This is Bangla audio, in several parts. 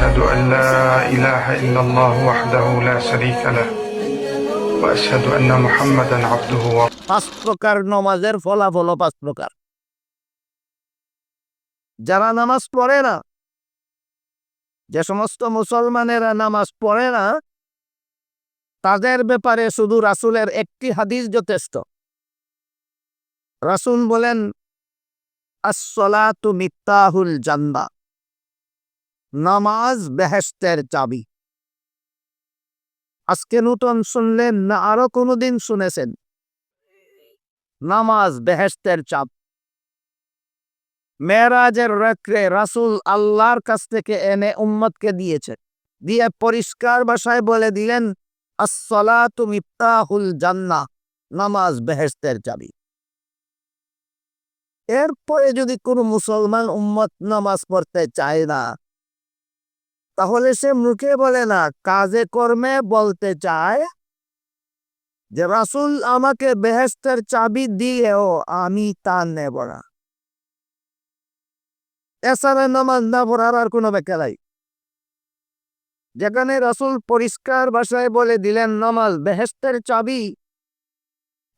وأشهد أن لا إله إلا الله وحده لا شريك له وأشهد أن محمدا عبده ورسوله পাঁচ প্রকার নামাজের ফলাফল পাঁচ প্রকার। যারা নামাজ পড়ে না, যে সমস্ত মুসলমানেরা নামাজ পড়ে না, তাদের ব্যাপারে শুধু রাসূলের একটি হাদিস যথেষ্ট। রাসূল বলেন, আস-সালাতু মিফতাহুল জান্নাহ, নামাজ বেহেশতের চাবি। আজকে নতুন শুনলেন না আরো কোনোদিন শুনেছেন? নামাজ বেহেশতের চাবি। মেরাজের রাত্রে রাসূল আল্লাহর কাছ থেকে এনে উম্মতকে দিয়েছে, দিয়ে পরিষ্কার ভাষায় বলে দিলেন, আস-সালাতু মিফতাহুল জান্নাহ, নামাজ বেহেশতের চাবি। এরপরে যদি কোনো মুসলমান উম্মত নামাজ পড়তে চায় না, তাহলে সে মুখে বলে না, কাজে কর্মে বলতে চায় যে রাসূল আমাকে বেহেশতের চাবি দিয়েও আমি তা নেব না। এছাড়া নামাজ না পড়ার আর কোনো ব্যাখ্যা নাই। যেখানে রাসূল পরিষ্কার ভাষায় বলে দিলেন নামাজ বেহেশতের চাবি,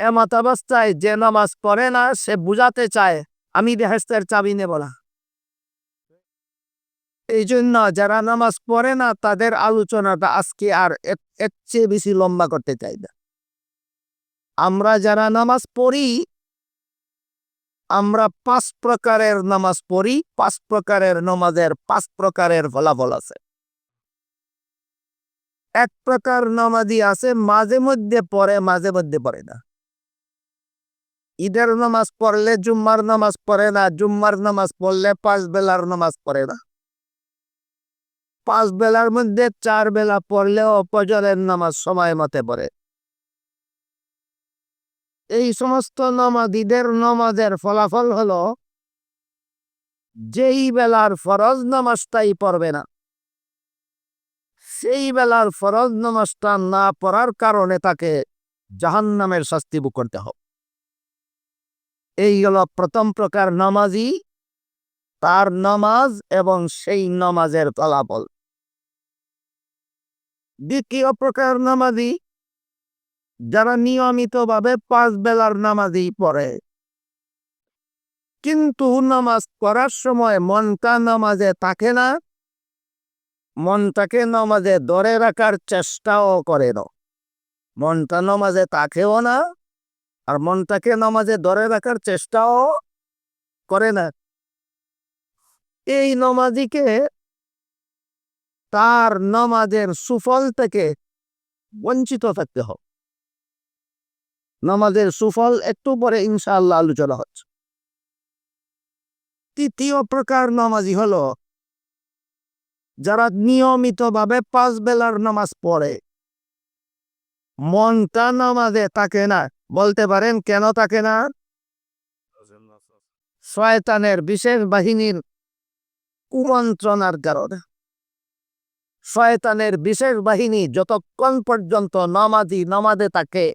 এমতাবস্থায় যে নামাজ পড়ে না সে বুঝাতে চায় আমি বেহেশতের চাবি নেব না। এই জন্য যারা নামাজ পড়ে না তাদের আলোচনাটা আজকে আর এর চেয়ে বেশি লম্বা করতে চাই না। আমরা যারা নামাজ পড়ি, আমরা পাঁচ প্রকারের নামাজ পড়ি, পাঁচ প্রকারের নামাজের পাঁচ প্রকারের ফলাফল আছে। এক প্রকার নামাজি আছে মাঝে মধ্যে পড়ে, মাঝে মধ্যে পড়ে না। ঈদের নামাজ পড়লে জুম্মার নামাজ পড়ে না, জুম্মার নামাজ পড়লে পাঁচ বেলার নামাজ পড়ে না। পাঁচ বেলার মধ্যে চার বেলা পড়লেও ফজরের নামাজ সময় মতে পড়ে। এই সমস্ত নামাজীদের নামাজের ফলাফল হলো যেই বেলার ফরজ নামাজটাই পড়বে না, সেই বেলার ফরজ নামাজটা না পড়ার কারণে তাকে জাহান্নামের শাস্তি ভোগ করতে হবে। এই হলো প্রথম প্রকার নামাজি, তার নামাজ এবং সেই নামাজের ফলাফল। দ্বিতীয় প্রকার নামাজি যারা নিয়মিতভাবে পাঁচ বেলার নামাজই পড়ে, কিন্তু নামাজ পড়ার সময় মনটা নামাজে থাকে না, মনটাকে নামাজে ধরে রাখার চেষ্টাও করে না। মনটা নামাজে থাকেও না আর মনটাকে নামাজে ধরে রাখার চেষ্টাও করে না। এই নামাজিকে তার নামাজের সুফল থেকে বঞ্চিত থাকতে হবে। নামাজের সুফল একটু পরে ইনশাআল্লাহ আলোচনা হচ্ছে। তৃতীয় প্রকার নামাজি হলো যারা নিয়মিতভাবে পাঁচ বেলার নামাজ পড়ে, মনটা নামাজে থাকে না। বলতে পারেন কেন থাকে না? শয়তানের বিশেষ বাহিনীর কুমন্ত্রণার কারণে। শয়তানের বিশেষ বাহিনী যতক্ষণ পর্যন্ত নামাজি নামাজে থাকে,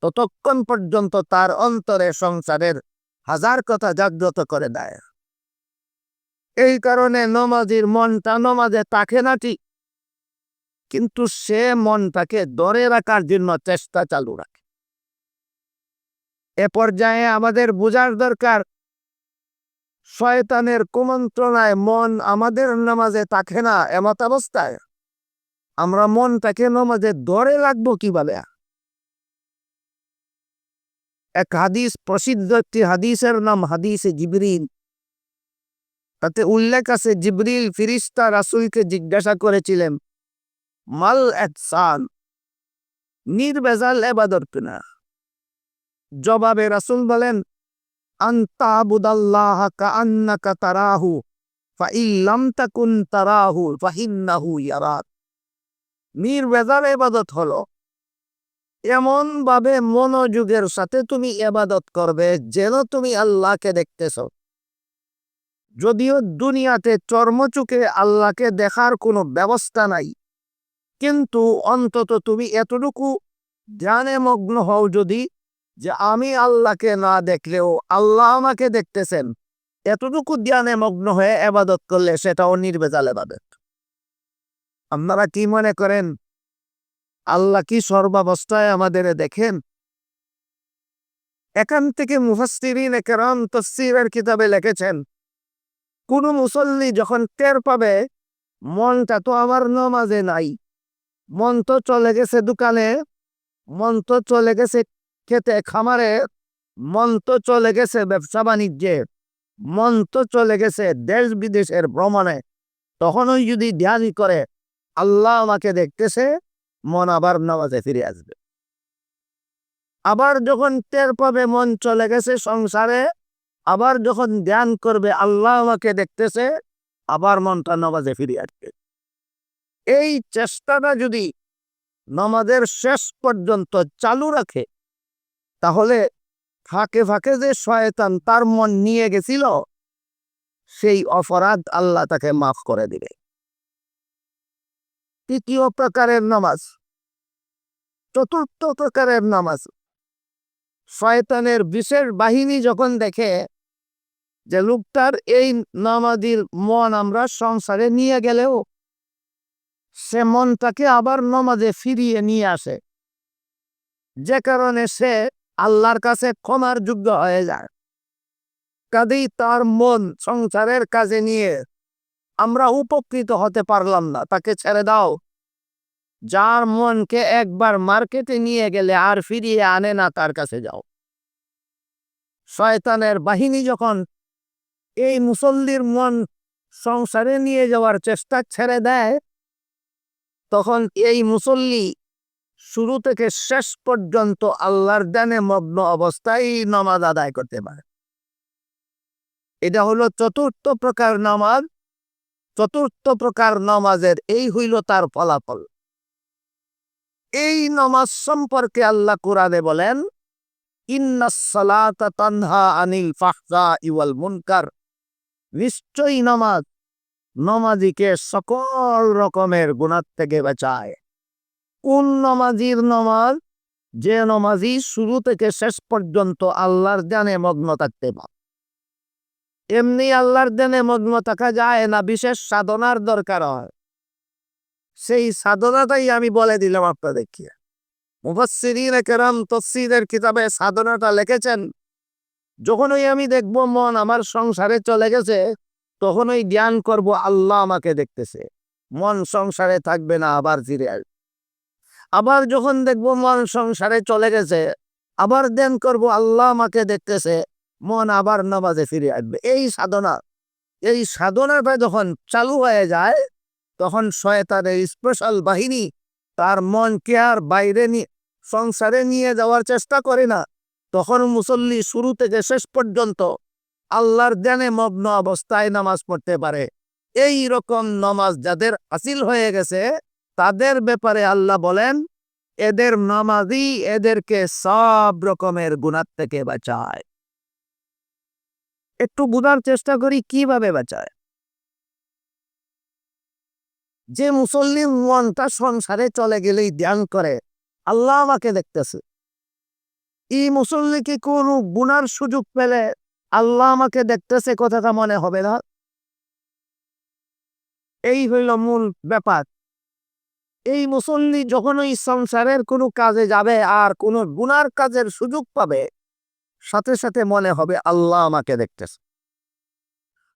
ততক্ষণ পর্যন্ত তার অন্তরে সংসারের হাজার কথা জাগ্রত করে দেয়। এই কারণে নামাজির মনটা নামাজে থাকে না ঠিক, কিন্তু সে মনটাকে ধরে রাখার জন্য চেষ্টা চালু রাখে। এ পর্যায়ে আমাদের বোঝার দরকার, শয়তানের কুমন্ত্রণায় মন আমাদের নামাজে থাকে না, এমত অবস্থায় আমরা মনটাকে নামাজে ধরে রাখবো কিভাবে? এক হাদিস, প্রসিদ্ধ একটি হাদিসের নাম হাদিসে জিবরিল। তাতে উল্লেখ আছে জিবরিল ফেরেশতা রাসূলকে জিজ্ঞাসা করেছিলেন, মাল ইহসান, নির্ভেজাল ইবাদত কিনা? জবাবে রাসূল বলেন, আনতা আবুদাল্লাহ কাআন্নাকা তারাহু ফাইন লাম তাকুন তারাহু ফাইন্নাহু ইয়ারাক। নির্ভেজাল ইবাদত হলো এমন ভাবে মনোযোগের সাথে তুমি ইবাদত করবে যেন তুমি আল্লাহকে দেখতেছ। যদিও দুনিয়াতে চর্মচোখে আল্লাহকে দেখার কোনো ব্যবস্থা নাই, কিন্তু অন্তত তুমি এতটুকু ধ্যানে মগ্ন হও যদি, যে আমি আল্লাহকে না দেখলেও আল্লাহ আমাকে দেখতেছেন, এতটুকু ধ্যানে মগ্ন হয়ে ইবাদত করলে সেটাও নির্ভেজাল ইবাদত। আপনারা কি মনে করেন আল্লাহ কি সর্বাবস্থায় আমাদের দেখেন? এখান থেকে মুফাসসিরিনে কেরাম তাফসীরের কিতাবে লিখেছেন, কোন মুসল্লি যখন টের পাবে মনটা তো আমার নামাজে নাই, মন তো চলে গেছে দোকানে, মন তো চলে গেছে খেতে খামারে, মন তো চলে গেছে ব্যবসা বাণিজ্যে, মন তো চলে গেছে দেশ বিদেশের ভ্রমণে, তখনই যদি ধ্যান করে আল্লাহ আমাকে দেখতেছে, মন আবার নামাজে ফিরে আসবে। আবার যখন টের পাবে মন চলে গেছে সংসারে, আবার যখন ধ্যান করবে আল্লাহ আমাকে দেখতেছে, আবার মনটা নামাজে ফিরে আসবে। এই চেষ্টাটা যদি নামাজের শেষ পর্যন্ত চালু রাখে, তাহলে ফাঁকে ফাঁকে যে শয়তান তার মন নিয়ে গেছিল, সেই অপরাধ আল্লাহ তাকে মাফ করে দিবে। তৃতীয় প্রকারের নামাজ, চতুর্থ প্রকারের নামাজ, শয়তানের বিশেষ বাহিনী যখন দেখে যে লোকটার এই নামাজের মন আমরা সংসারে নিয়ে গেলেও সে মনটাকে আবার নামাজে ফিরিয়ে নিয়ে আসে, যে কারণে সে আল্লাহর কাছে ক্ষমার যোগ্য হয়ে যায়, কাজেই তার মন সংসারের কাজে নিয়ে আমরা উপকৃত হতে পারলাম না, তাকে ছেড়ে দাও। যার মনকে একবার মার্কেটে নিয়ে গেলে আর ফিরিয়ে আনে না, তার কাছে যাও। শয়তানের বাহিনী যখন এই মুসল্লির মন সংসারে নিয়ে যাওয়ার চেষ্টা ছেড়ে দেয়, তখন এই মুসল্লি শুরু থেকে শেষ পর্যন্ত আল্লাহর ধ্যানে মগ্ন অবস্থায় নামাজ আদায় করতে পারে। এটা হলো চতুর্থ প্রকার নামাজ। চতুর্থ প্রকার নামাজের এই হইল তার ফলাফল। এই নামাজ সম্পর্কে আল্লাহ কোরআনে বলেন, ইন্নাস সালাতা তানহা আনিল ফাহশাই ওয়াল মুনকার, নিশ্চয়ই নামাজ নামাজীকে সকল রকমের গুনাহ থেকে বাঁচায়। কোন নামাজির নামাজ? যে নামাজি শুরু থেকে শেষ পর্যন্ত আল্লাহর ধ্যানে মগ্ন থাকতে পারে। এমনি আল্লাহর ধ্যানে মগ্ন থাকা যায় না, বিশেষ সাধনার দরকার হয়। সেই সাধনাটাই আমি বলে দিলাম আপনাদেরকে। মুফাসসিরিনে কেরাম তাফসীরের কিতাবে সাধনাটা লিখেছেন, যখনই আমি দেখব মন আমার সংসারে চলে গেছে, তখনই ধ্যান করব আল্লাহ আমাকে দেখতেছে, মন সংসারে থাকবে না, আবার ফিরে আসবে। আবার যখন দেখব মন সংসারে চলে গেছে, আবার ধ্যান করব আল্লাহ আমাকে দেখতেছে, মন আবার নামাজে ফিরে আসবে। এই সাধনাটা যখন চালু হয়ে যায়, তখন শয়তানের স্পেশাল বাহিনী তার মনকে আর বাইরে সংসারে নিয়ে যাওয়ার চেষ্টা করে না। তখন মুসল্লি শুরু থেকে শেষ পর্যন্ত আল্লাহর ধ্যানে মগ্ন অবস্থায় নামাজ পড়তে পারে। এই রকম নামাজ যাদের হাসিল হয়ে গেছে, তাদের ব্যাপারে আল্লাহ বলেন, এদের নামাজই এদেরকে সব রকমের গুনাহ থেকে বাঁচায়। একটু বোঝার চেষ্টা করি কিভাবে বাঁচায়। যে মুসল্লির মনটা সংসারে চলে গেলেই ধ্যান করে আল্লাহ আমাকে দেখতেছে, এই মুসল্লিকে কোন গুনার সুযোগ পেলে আল্লাহ আমাকে দেখতেছে কথাটা মনে হবে না? এই হইল মূল ব্যাপার। এই মুসল্লি যখনই সংসারের কোনো কাজে যাবে আর কোনো গুনার কাজের সুযোগ পাবে, সাথে সাথে মনে হবে আল্লাহ আমাকে দেখতেছে।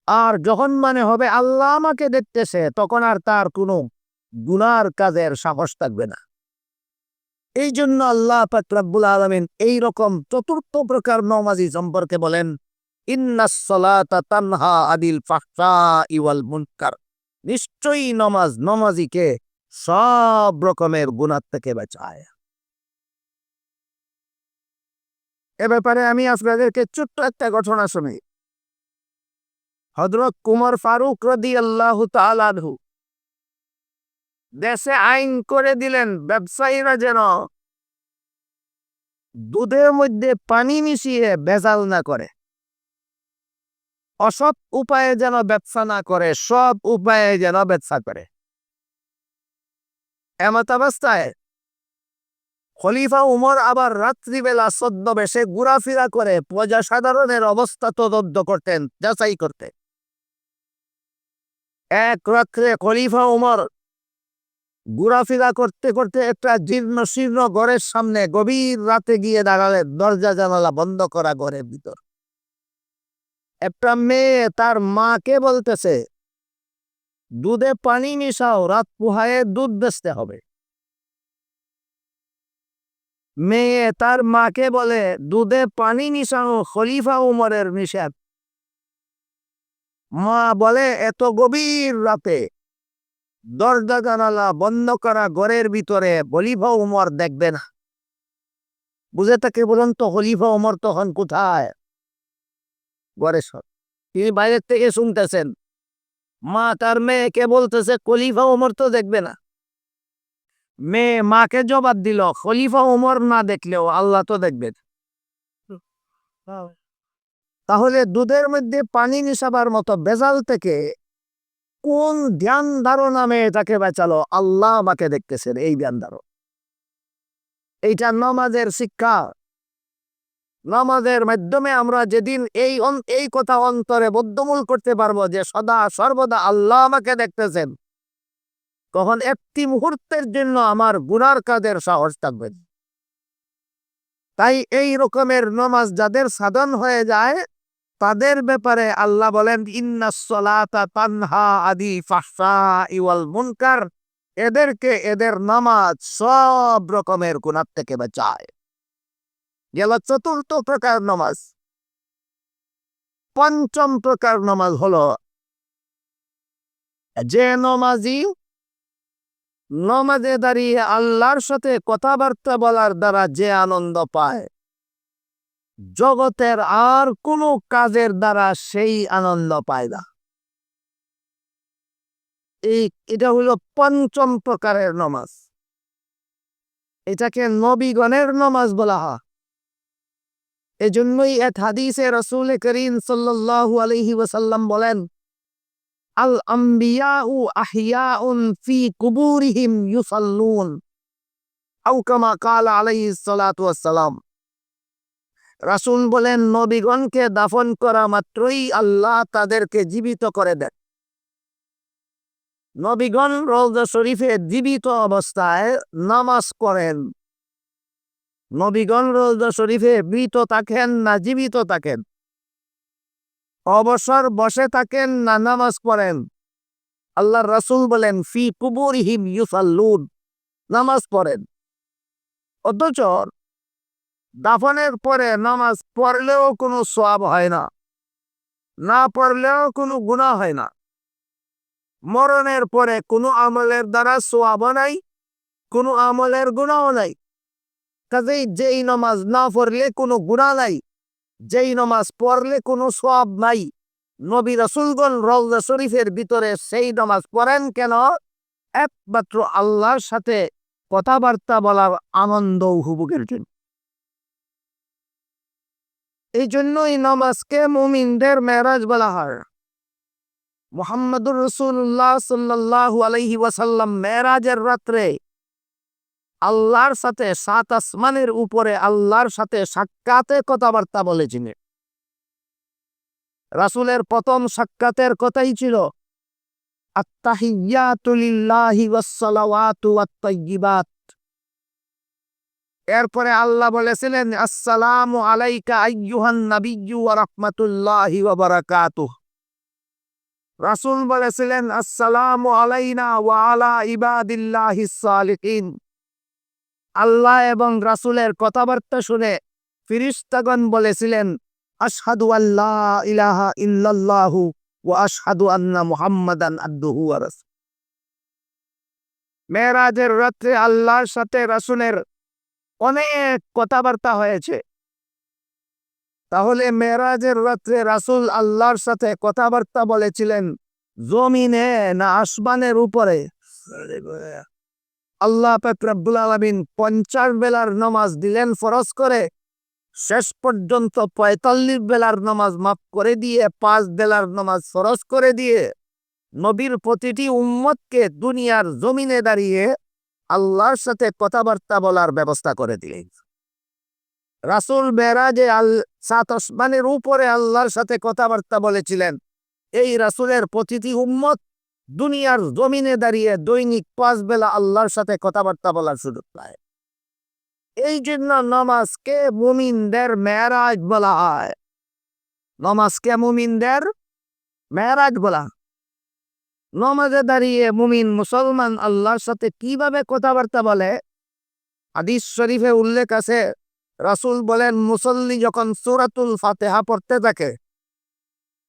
আর যখন মনে হবে আল্লাহ আমাকে দেখতেছে, তখন আর তার কোনো গুনার কাজের সাহস থাকবে না। এই জন্য আল্লাহ পাক রব্বুল আলামিন এই রকম চতুর্থ প্রকার নামাজি সম্পর্কে বলেন, ইন্নাস সালাতা তানহা আনিল ফাহশাই ওয়াল মুনকার, নিশ্চয়ই নামাজিকে সব রকমের গুনাহ থেকে বাঁচায়। এ ব্যাপারে আমি আপনাদেরকে ছোট্ট একটা ঘটনা শুনি। হযরত উমর ফারুক রাদিয়াল্লাহু তাআলা আনহু দেশে আইন করে দিলেন, ব্যবসায়ীরা যেন দুধের মধ্যে পানি মিশিয়ে ভেজাল না করে, অসৎ উপায়ে যেন ব্যবসা না করে, সব উপায়ে যেন ব্যবসা করে। এমত অবস্থায় খলিফা উমর আবার রাত্রিবেলা ছদ্মবেশে ঘোরাফেরা করে প্রজা সাধারণের অবস্থা তদন্ত করতেন, যাচাই করতেন। এক রাত্রে খলিফা উমর ঘোরাফেরা করতে করতে একটা জীর্ণ শীর্ণ ঘরের সামনে গভীর রাতে গিয়ে দাঁড়ালেন, দরজা জানালা বন্ধ করা ঘরের ভিতর। একটা মেয়ে তার মাকে বলতেছে, দুধে পানি মিশাও, রাত পোহায়ে দুধ বেচতে হবে। মেয়ে তার মাকে বলে, দুধে পানি মিশানো খলিফা উমরের নিষেধ। মা বলে, এত গভীর রাতে দরজা জানালা বন্ধ করা ঘরের ভিতরে খলিফা উমর দেখবে না। বুঝে তাকে বলুন তো, খলিফা উমর তখন কোথায়? ঘরে সব, তিনি বাইরের থেকে শুনতেছেন। মা তার মেয়েকে বলতেছে, খলিফা উমর তো দেখবে না। মেয়ে মাকে জবাব দিল, খলিফা উমর না দেখলেও আল্লাহ তো দেখবেন। তাহলে দুধের মধ্যে পানি মিশাবার মতো বেজাল থেকে কোন ধ্যান ধারণা মেয়েটাকে বাঁচালো? আল্লাহ আমাকে দেখতেছেন, এই ধ্যান ধারণ। এইটা নামাজের শিক্ষা। নামাজের মাধ্যমে আমরা যেদিন এই কথা অন্তরে বদ্ধমূল করতে পারবো যে সদা সর্বদা আল্লাহ আমাকে দেখতেছেন, তখন একটি মুহূর্তের জন্য আমার গুনার কাজের সাহস থাকবে। তাই এই রকমের নামাজ যাদের সাধন হয়ে যায়, তাদের ব্যাপারে আল্লাহ বলেন, ইন্নাস সালাতা তানহা আদি ফাহশাই ওয়াল মুনকার, এদেরকে এদের নামাজ সব রকমের গুনাহ থেকে বাঁচায়। গেল চতুর্থ প্রকার নামাজ। পঞ্চম প্রকার নামাজ হলো যে নামাজি নামাজে দাঁড়িয়ে আল্লাহর সাথে কথাবার্তা বলার দ্বারা যে আনন্দ পায়, জগতের আর কোনো কাজের দ্বারা সেই আনন্দ পায় না। এটা হলো পঞ্চম প্রকারের নামাজ। এটাকে নবীগণের নামাজ বলা হয়। এজন্যই এক হাদিসে রাসূল করিম সাল্লাল্লাহু আলাইহি ওয়াসাল্লাম বলেন, আল আম্বিয়াউ আহিয়াউন ফি কুবুরিহিম ইউসাল্লুন, আও কামা ক্বালা আলাইহিস সালাতু ওয়াসসালাম। রাসূল বলেন, নবীগণকে দাফন করা মাত্রই আল্লাহ তাদেরকে জীবিত করে দেন। নবীগণ রওজা শরীফে জীবিত অবস্থায় নামাজ পড়েন। নবীগণ রওজা শরীফে মৃত থাকেন না জীবিত থাকেন, অবসর বসে থাকেন না নামাজ পড়েন, আল্লাহর রাসূল বলেন ফি কুবুরিহিম ইউসাল্লুন, নামাজ পড়েন। অথচ দাফনের পরে নামাজ পড়লেও কোনো সওয়াব হয় না, না পড়লেও কোনো গুনাহ হয় না। মরণের পরে কোনো আমলের দ্বারা সওয়াবও নাই, কোনো আমলের গুনাহও নাই। কাজেই যেই নামাজ না পড়লে কোনো গুনাহ নাই, যেই নামাজ পড়লে কোনো সওয়াব নাই, নবী রাসূলগণ রওজা শরীফের ভিতরে সেই নামাজ পড়েন কেন? একমাত্র আল্লাহর সাথে কথাবার্তা বলার আনন্দ উপভোগের জন্য। এই জন্যই নামাজকে মুমিনদের মেরাজ বলা হয়। মুহাম্মদুর রাসূলুল্লাহ সাল্লাল্লাহু আলাইহি ওয়াসাল্লাম মেরাজের রাত্রে আল্লাহর সাথে সাত আসমানের উপরে আল্লাহর সাথে সাক্ষাতে কথাবার্তা বলেছিলেন। রাসূলের প্রথম সাক্ষাতের কথাই ছিল, আত্তাহিয়াতু লিল্লাহি ওয়াস সালাওয়াতু ওয়াত তাইয়্যিবাত। এরপরে আল্লাহ বলেছিলেন, আসসালামু আলাইকা আইয়ুহান নাবিয়্যু ওয়া রাহমাতুল্লাহি ওয়া বারাকাতুহু। রাসূল বলেছিলেন, আসসালামু আলাইনা ওয়া আলা ইবাদিল্লাহিস সালিহিন। আল্লাহ এবং রাসূলের কথাবার্তা শুনে ফেরেশতাগণ বলেছিলেন, আশহাদু আল্লা ইলাহা ইল্লাল্লাহু ওয়া আশহাদু আন্না মুহাম্মাদান আবদুহু ওয়া রাসূলুহু। মেরাজের রাতে আল্লাহর সাথে রাসূলের অনেক কথাবার্তা হয়েছে। তাহলে মেরাজের রাত্রে রাসূল আল্লাহর সাথে কথাবার্তা বলেছিলেন জমিনে না আসমানের উপরে? আল্লাহ পাক রব্বুল আলামিন 50 বেলার নামাজ দিলেন ফরজ করে, শেষ পর্যন্ত 45 বেলার নামাজ মাফ করে দিয়ে 5 বেলার নামাজ ফরজ করে দিয়ে নবীর প্রতিটি উম্মতকে দুনিয়ার জমিনে দাঁড়িয়ে আল্লাহর সাথে কথাবার্তা বলার ব্যবস্থা করে দিলেন। রাসূল মেরাজে সাত আসমানের উপরে আল্লাহর সাথে কথাবার্তা বলেছিলেন। এই রাসূলের প্রতিটি উম্মত দুনিয়ার জমিনে দাঁড়িয়ে দৈনিক 5 বেলা আল্লাহর সাথে কথাবার্তা বলার সুযোগ পায়। এই জন্য নামাজকে মুমিনদের মেরাজ বলা হয়। নামাজকে মুমিনদের মেরাজ বলা। নামাজে দাঁড়িয়ে মুমিন মুসলমান আল্লাহর সাথে কিভাবে কথাবার্তা বলে, হাদিস শরীফে উল্লেখ আছে, রাসূল বলেন, মুসল্লি যখন সূরাতুল ফাতিহা পড়তে থাকে,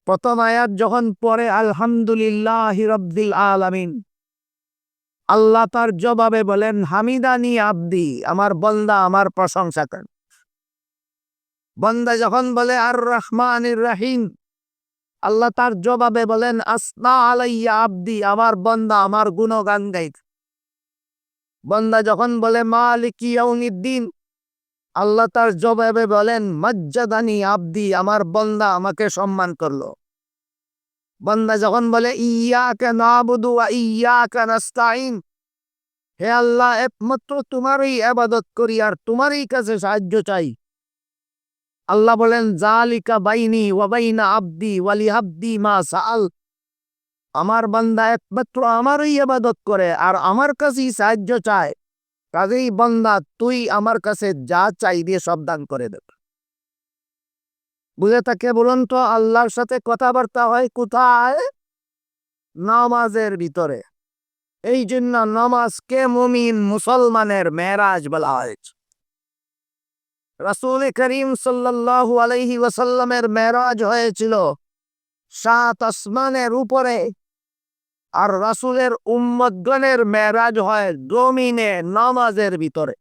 প্রথম আয়াত যখন পড়ে আলহামদুলিল্লাহি রাব্বিল আলামিন, আল্লাহ তার জবাবে বলেন হামিদানি আব্দি, আমার বান্দা আমার প্রশংসা করে। বান্দা যখন বলে আর রহমানির রহিম, আল্লাহ তার জবাবে বলেন আসনা আলাইয়া আব্দি, আমার বান্দা আমার গুণগান গাই। বান্দা যখন বলে মালিকি ইয়াউমিদ্দিন, আল্লাহ তার জবাবে বলেন মাজ্জাদানি আব্দি, আমার বান্দা আমাকে সম্মান করলো। বান্দা যখন বলে ইয়্যাকা না'বুদু ওয়া ইয়্যাকা নাস্তাঈন, হে আল্লাহ একমাত্র তোমারই ইবাদত করি আর তোমারই কাছে সাহায্য চাই, আল্লাহ বলেন যালিকা বাইনি ওয়া বাইনা আব্দি ওয়া লিআবদি মা সাআল, আমার বান্দা একমাত্র আমারই ইবাদত করে আর আমার কাছেই সাহায্য চায়, কাজেই বান্দা তুই আমার কাছে যা চাইবি সব দান করে দেব। বুঝে থাকে বলুন তো, আল্লাহর সাথে কথাবার্তা হয় কোথায়? নামাজের ভিতরে। এই জন্য নামাজকে মুমিন মুসলমানের মেরাজ বলা হয়েছে। রাসূল করিম সাল্লাল্লাহু আলাইহি ওয়াসাল্লামের মেরাজ হয়েছিল 7 আসমানের উপরে, আর রাসূলের উম্মতগণের মেরাজ হয় জমিনে নামাজের ভিতরে।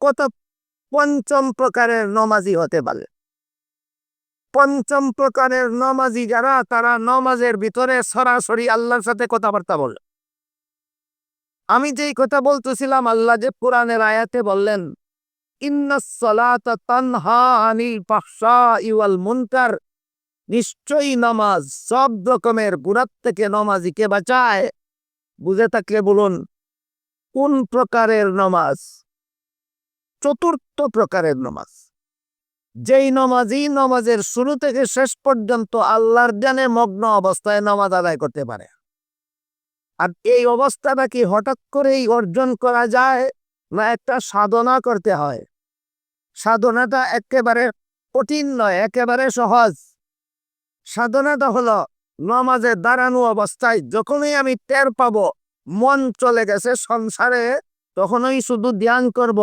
কত পঞ্চম প্রকারের নামাজি হতে পারে। পঞ্চম প্রকারের নামাজি যারা, তারা নামাজের ভিতরে সরাসরি আল্লাহর সাথে কথাবার্তা বলে। আমি যেই কথা বলতেছিলাম, আল্লাহ যে কোরআনের আয়াতে বললেন ইন্নাস সালাতা তানহা আনিল ফাহশাই ওয়াল মুনকার, নিশ্চয়ই নামাজ সব রকমের গুনাহ থেকে নামাজিকে বাঁচায়। বুঝে থাকলে বলুন কোন প্রকারের নামাজ? চতুর্থ প্রকারের নামাজ। যেই নামাজি নামাজের শুরু থেকে শেষ পর্যন্ত আল্লাহর ধ্যানে মগ্ন অবস্থায় নামাজ আদায় করতে পারে। আর এই অবস্থাটা কি হঠাৎ করেই অর্জন করা যায়, না একটা সাধনা করতে হয়? সাধনাটা একেবারে কঠিন নয়, একেবারে সহজ। সাধনাটা হলো নামাজে দাঁড়ানো অবস্থায় যখনই আমি টের পাবো মন চলে গেছে সংসারে, তখনই শুধু ধ্যান করব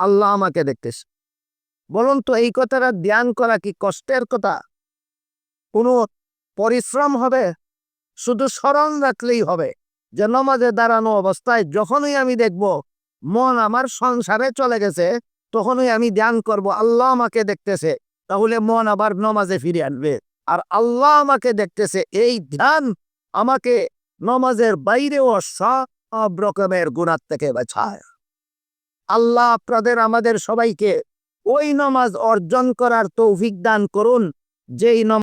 আল্লাহ আমাকে দেখতেছে। বলুন তো, এই কথাটা ধ্যান করা কি কষ্টের কথা? কোনো পরিশ্রম হবে? শুধু স্মরণ রাখলেই হবে যে নামাজে দাঁড়ানো অবস্থায় যখনই আমি দেখব মন আমার সংসারে চলে গেছে, তখনই আমি ধ্যান করব আল্লাহ আমাকে দেখতেছে, তাহলে মন আবার নামাজে ফিরে আসবে। আর আল্লাহ আমাকে দেখতেছে, এই ধ্যান আমাকে নামাজের বাইরেও সব রকমের গুনাহ থেকে বাঁচায়। আল্লাহ আপনাদের আমাদের সবাইকে ওই নামাজ অর্জন করার তৌফিক দান করুন যেই নামাজ